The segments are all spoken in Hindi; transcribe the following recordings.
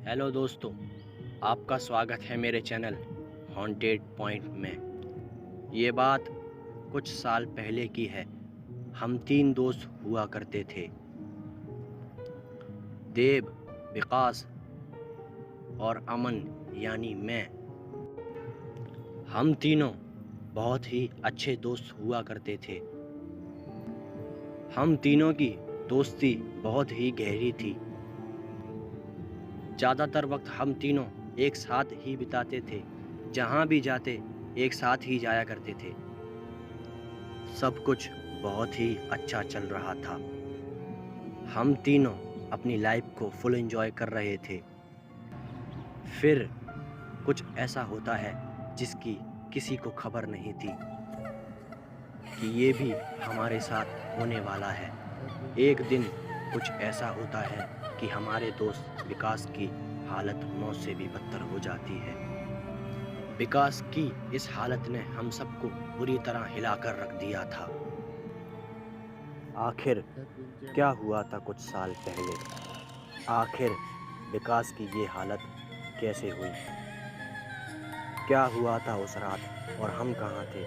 हेलो दोस्तों, आपका स्वागत है मेरे चैनल हॉन्टेड पॉइंट में। ये बात कुछ साल पहले की है। हम 3 दोस्त हुआ करते थे, देव, विकास और अमन यानी मैं। हम तीनों बहुत ही अच्छे दोस्त हुआ करते थे। हम तीनों की दोस्ती बहुत ही गहरी थी। ज़्यादातर वक्त हम तीनों एक साथ ही बिताते थे। जहाँ भी जाते एक साथ ही जाया करते थे। सब कुछ बहुत ही अच्छा चल रहा था। हम तीनों अपनी लाइफ को फुल एंजॉय कर रहे थे। फिर कुछ ऐसा होता है जिसकी किसी को खबर नहीं थी कि ये भी हमारे साथ होने वाला है। एक दिन कुछ ऐसा होता है कि हमारे दोस्त विकास की हालत मौत से भी बदतर हो जाती है। विकास की इस हालत ने हम सबको बुरी तरह हिलाकर रख दिया था। आखिर क्या हुआ था कुछ साल पहले? आखिर विकास की ये हालत कैसे हुई? क्या हुआ था उस रात और हम कहाँ थे?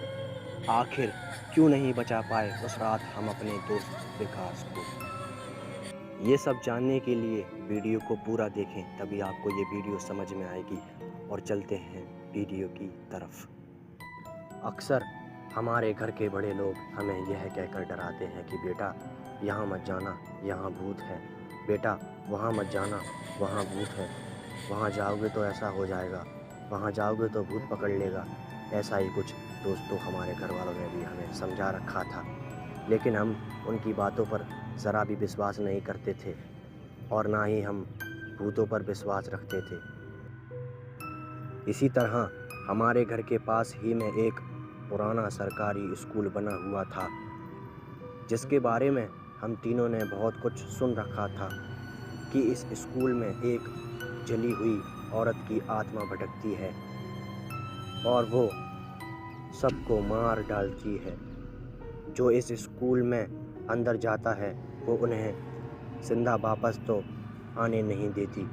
आखिर क्यों नहीं बचा पाए उस रात हम अपने दोस्त विकास को? ये सब जानने के लिए वीडियो को पूरा देखें, तभी आपको ये वीडियो समझ में आएगी। और चलते हैं वीडियो की तरफ। अक्सर हमारे घर के बड़े लोग हमें यह कहकर डराते हैं कि बेटा यहाँ मत जाना, यहाँ भूत है। बेटा वहाँ मत जाना, वहाँ भूत है। वहाँ जाओगे तो ऐसा हो जाएगा, वहाँ जाओगे तो भूत पकड़ लेगा। ऐसा ही कुछ दोस्तों हमारे घर वालों ने भी हमें समझा रखा था, लेकिन हम उनकी बातों पर ज़रा भी विश्वास नहीं करते थे और ना ही हम भूतों पर विश्वास रखते थे। इसी तरह हमारे घर के पास ही में एक पुराना सरकारी स्कूल बना हुआ था, जिसके बारे में हम तीनों ने बहुत कुछ सुन रखा था कि इस स्कूल में एक जली हुई औरत की आत्मा भटकती है और वो सबको मार डालती है। जो इस स्कूल में अंदर जाता है वो उन्हें जिंदा वापस तो आने नहीं देती,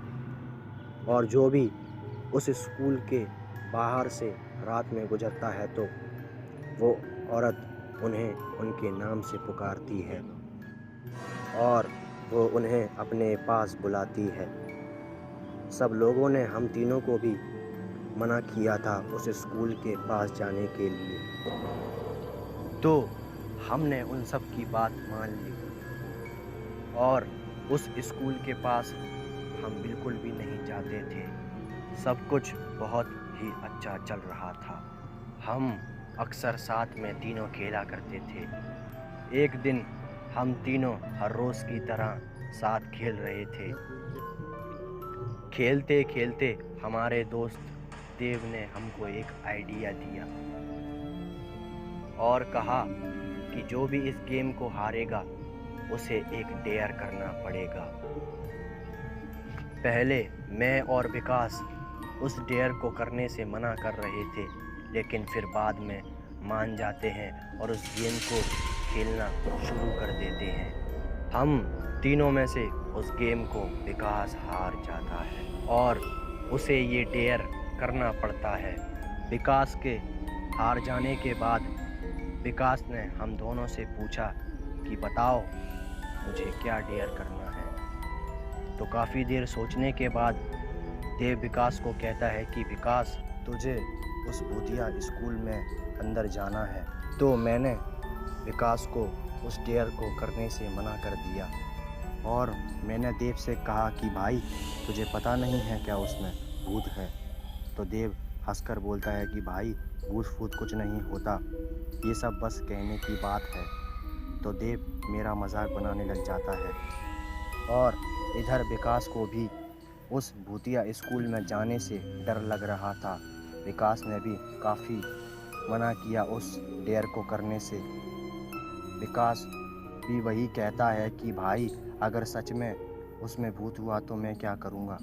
और जो भी उस स्कूल के बाहर से रात में गुजरता है तो वो औरत उन्हें उनके नाम से पुकारती है और वो उन्हें अपने पास बुलाती है। सब लोगों ने हम तीनों को भी मना किया था उस स्कूल के पास जाने के लिए, तो हमने उन सब की बात मान ली और उस स्कूल के पास हम बिल्कुल भी नहीं जाते थे। सब कुछ बहुत ही अच्छा चल रहा था। हम अक्सर साथ में तीनों खेला करते थे। एक दिन हम तीनों हर रोज़ की तरह साथ खेल रहे थे। खेलते खेलते हमारे दोस्त देव ने हमको एक आइडिया दिया और कहा कि जो भी इस गेम को हारेगा उसे एक डेयर करना पड़ेगा। पहले मैं और विकास उस डेयर को करने से मना कर रहे थे, लेकिन फिर बाद में मान जाते हैं और उस गेम को खेलना शुरू कर देते हैं। हम तीनों में से उस गेम को विकास हार जाता है और उसे ये डेयर करना पड़ता है। विकास के हार जाने के बाद विकास ने हम दोनों से पूछा कि बताओ मुझे क्या डेयर करना है। तो काफ़ी देर सोचने के बाद देव विकास को कहता है कि विकास, तुझे उस भूतिया स्कूल में अंदर जाना है। तो मैंने विकास को उस डेयर को करने से मना कर दिया और मैंने देव से कहा कि भाई तुझे पता नहीं है क्या उसमें भूत है? तो देव हंसकर बोलता है कि भाई भूत फूत कुछ नहीं होता, ये सब बस कहने की बात है। तो देव मेरा मजाक बनाने लग जाता है और इधर विकास को भी उस भूतिया स्कूल में जाने से डर लग रहा था। विकास ने भी काफ़ी मना किया उस डेयर को करने से। विकास भी वही कहता है कि भाई अगर सच में उसमें भूत हुआ तो मैं क्या करूँगा?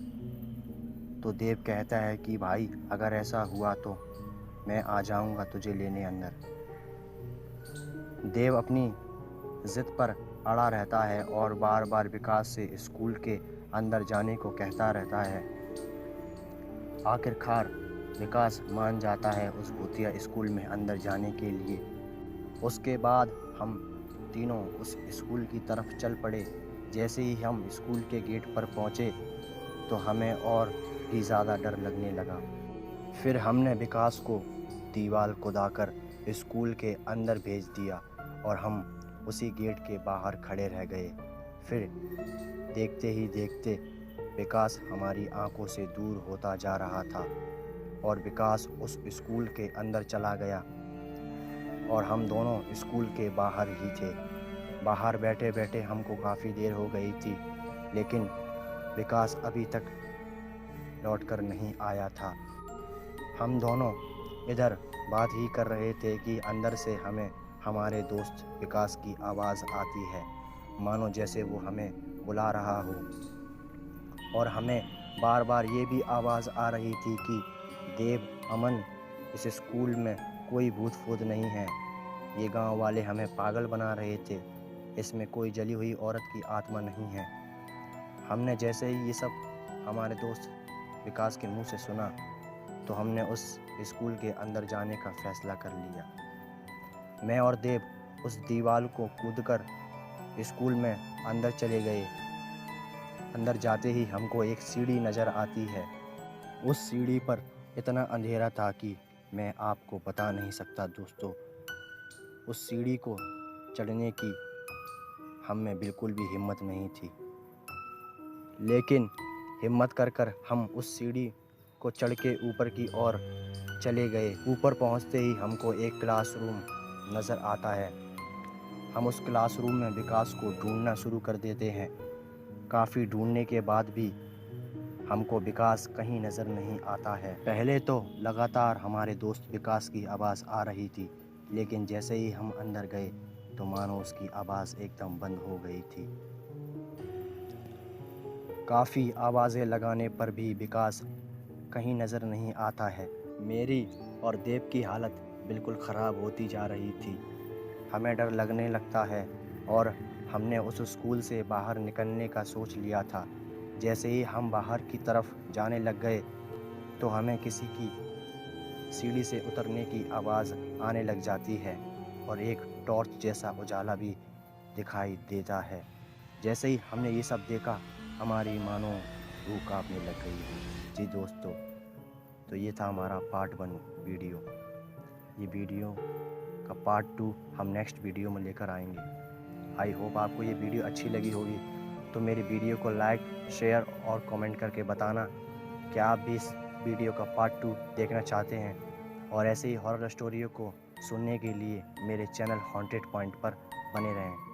तो देव कहता है कि भाई अगर ऐसा हुआ तो मैं आ जाऊँगा तुझे लेने अंदर। देव अपनी ज़िद पर अड़ा रहता है और बार बार विकास से स्कूल के अंदर जाने को कहता रहता है, आखिरकार विकास मान जाता है उस भूतिया स्कूल में अंदर जाने के लिए। उसके बाद हम तीनों उस स्कूल की तरफ चल पड़े। जैसे ही हम स्कूल के गेट पर पहुँचे तो हमें और भी ज़्यादा डर लगने लगा। फिर हमने विकास को दीवार कुदाकर स्कूल के अंदर भेज दिया और हम उसी गेट के बाहर खड़े रह गए। फिर देखते ही देखते विकास हमारी आंखों से दूर होता जा रहा था और विकास उस स्कूल के अंदर चला गया और हम दोनों स्कूल के बाहर ही थे। बाहर बैठे बैठे हमको काफ़ी देर हो गई थी, लेकिन विकास अभी तक लौट कर नहीं आया था। हम दोनों इधर बात ही कर रहे थे कि अंदर से हमें हमारे दोस्त विकास की आवाज़ आती है, मानो जैसे वो हमें बुला रहा हो। और हमें बार बार ये भी आवाज़ आ रही थी कि देव, अमन, इस स्कूल में कोई भूत फूत नहीं है, ये गांव वाले हमें पागल बना रहे थे, इसमें कोई जली हुई औरत की आत्मा नहीं है। हमने जैसे ही ये सब हमारे दोस्त विकास के मुंह से सुना तो हमने उस स्कूल के अंदर जाने का फैसला कर लिया। मैं और देव उस दीवार को कूदकर स्कूल में अंदर चले गए। अंदर जाते ही हमको एक सीढ़ी नज़र आती है। उस सीढ़ी पर इतना अंधेरा था कि मैं आपको बता नहीं सकता दोस्तों। उस सीढ़ी को चढ़ने की हम में बिल्कुल भी हिम्मत नहीं थी, लेकिन हिम्मत कर हम उस सीढ़ी को चढ़ के ऊपर की ओर चले गए। ऊपर पहुंचते ही हमको एक क्लासरूम नज़र आता है। हम उस क्लासरूम में विकास को ढूंढना शुरू कर देते हैं। काफ़ी ढूंढने के बाद भी हमको विकास कहीं नज़र नहीं आता है। पहले तो लगातार हमारे दोस्त विकास की आवाज़ आ रही थी, लेकिन जैसे ही हम अंदर गए तो मानो उसकी आवाज़ एकदम बंद हो गई थी। काफ़ी आवाज़ें लगाने पर भी विकास कहीं नज़र नहीं आता है। मेरी और देव की हालत बिल्कुल ख़राब होती जा रही थी। हमें डर लगने लगता है और हमने उस स्कूल से बाहर निकलने का सोच लिया था। जैसे ही हम बाहर की तरफ जाने लग गए तो हमें किसी की सीढ़ी से उतरने की आवाज़ आने लग जाती है और एक टॉर्च जैसा उजाला भी दिखाई देता है। जैसे ही हमने ये सब देखा हमारी मानो रूह कांपने लग गई। जी दोस्तों, तो ये था हमारा पार्ट 1 वीडियो। ये वीडियो का पार्ट 2 हम नेक्स्ट वीडियो में लेकर आएंगे। आई होप आपको ये वीडियो अच्छी लगी होगी, तो मेरी वीडियो को लाइक, शेयर और कमेंट करके बताना कि आप भी इस वीडियो का पार्ट 2 देखना चाहते हैं। और ऐसे ही हॉरर स्टोरियों को सुनने के लिए मेरे चैनल हॉन्टेड पॉइंट पर बने रहें।